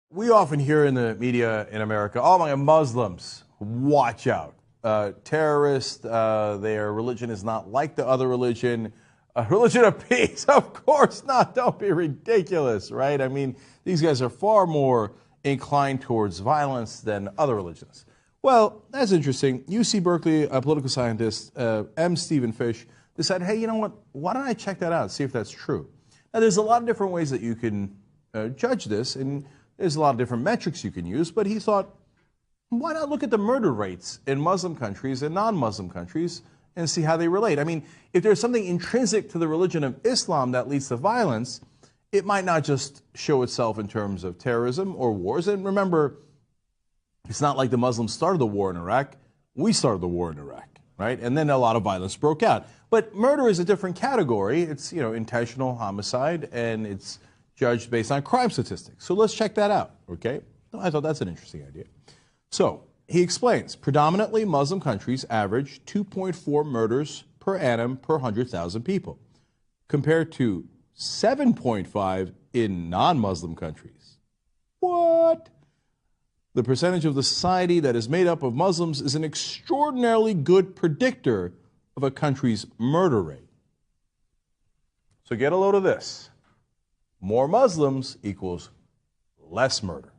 We often hear in the media in America, oh my, Muslims, watch out. Terrorists, their religion is not like the other religion. A religion of peace? Of course not. Don't be ridiculous, right? I mean, these guys are far more inclined towards violence than other religions. Well, that's interesting. UC Berkeley, a political scientist, M. Stephen Fish, decided, hey, you know what? Why don't I check that out, see if that's true? Now, there's a lot of different ways that you can judge this, and there's a lot of different metrics you can use, but he thought, why not look at the murder rates in Muslim countries and non-Muslim countries and see how they relate? I mean, if there's something intrinsic to the religion of Islam that leads to violence, it might not just show itself in terms of terrorism or wars. And remember, it's not like the Muslims started the war in Iraq. We started the war in Iraq, right? And then a lot of violence broke out. But murder is a different category. It's, intentional homicide, and it's judged based on crime statistics. So let's check that out, okay? I thought that's an interesting idea. So he explains, predominantly Muslim countries average 2.4 murders per annum per 100,000 people, compared to 7.5 in non-Muslim countries. What? The percentage of the society that is made up of Muslims is an extraordinarily good predictor of a country's murder rate. So get a load of this. More Muslims equals less murder.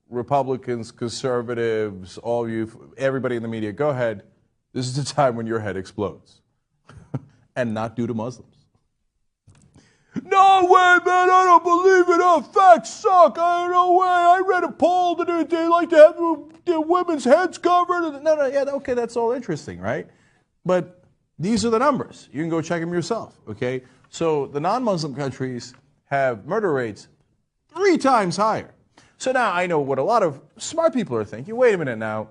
Republicans, conservatives, all of you, everybody in the media, go ahead. This is the time when your head explodes. And not due to Muslims. No way, man, I don't believe it. Oh, facts suck. No way. I read a poll that they like to have their women's heads covered. No, yeah, okay, that's all interesting, right? But these are the numbers. You can go check them yourself, okay? So the non-Muslim countries have murder rates 3 times higher. So now I know what a lot of smart people are thinking. Wait a minute now.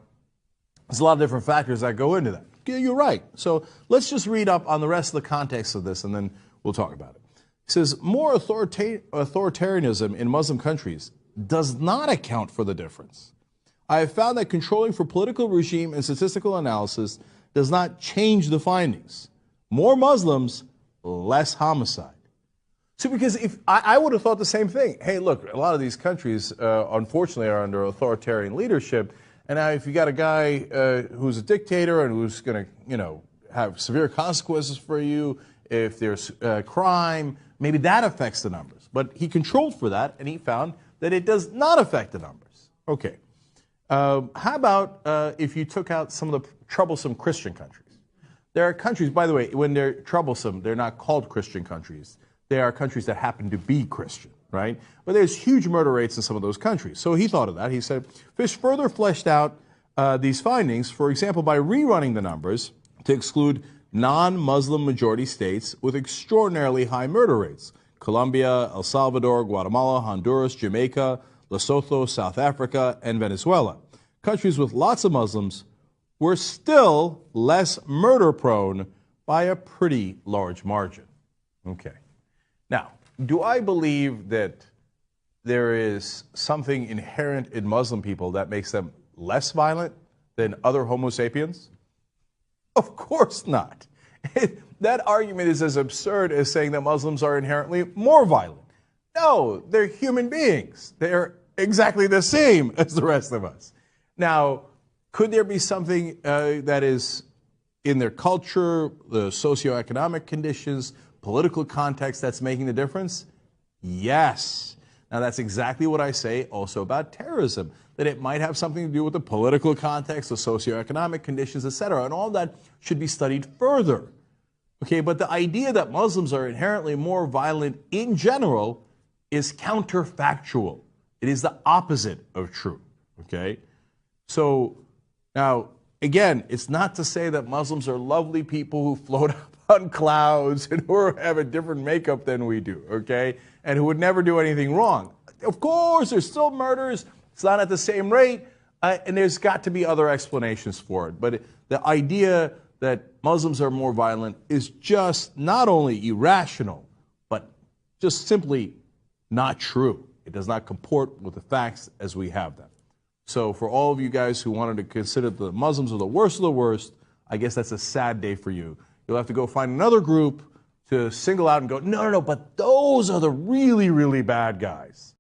There's a lot of different factors that go into that. Yeah, you're right. So let's just read up on the rest of the context of this, and then we'll talk about it. It says, more authoritarianism in Muslim countries does not account for the difference. I have found that controlling for political regime and statistical analysis does not change the findings. More Muslims, less homicide. See, because if I would have thought the same thing. Hey, look, a lot of these countries, unfortunately, are under authoritarian leadership. And now if you got a guy who's a dictator and who's going to, have severe consequences for you, if there's crime, maybe that affects the numbers. But he controlled for that, and he found that it does not affect the numbers. Okay. How about if you took out some of the troublesome Christian countries? There are countries, by the way, when they're troublesome, they're not called Christian countries. They are countries that happen to be Christian, right? But there's huge murder rates in some of those countries. So he thought of that. He said, Fish further fleshed out these findings, for example, by rerunning the numbers to exclude non-Muslim majority states with extraordinarily high murder rates. Colombia, El Salvador, Guatemala, Honduras, Jamaica, Lesotho, South Africa, and Venezuela. Countries with lots of Muslims were still less murder prone by a pretty large margin. Okay. Now, do I believe that there is something inherent in Muslim people that makes them less violent than other Homo sapiens? Of course not. That argument is as absurd as saying that Muslims are inherently more violent. No, they're human beings. They're exactly the same as the rest of us. Now, could there be something that is in their culture, the socioeconomic conditions, political context that's making the difference? Yes. Now, that's exactly what I say also about terrorism, that it might have something to do with the political context, the socioeconomic conditions, etc., and all that should be studied further. Okay, but the idea that Muslims are inherently more violent in general is counterfactual. It is the opposite of true. Okay? So, now, again, it's not to say that Muslims are lovely people who float up on clouds and who have a different makeup than we do, okay? And who would never do anything wrong. Of course, there's still murders. It's not at the same rate. And there's got to be other explanations for it. But the idea that Muslims are more violent is just not only irrational, but just simply not true. It does not comport with the facts as we have them. So for all of you guys who wanted to consider the Muslims are the worst of the worst, I guess that's a sad day for you. You'll have to go find another group to single out and go, no, no, no, but those are the really, really bad guys.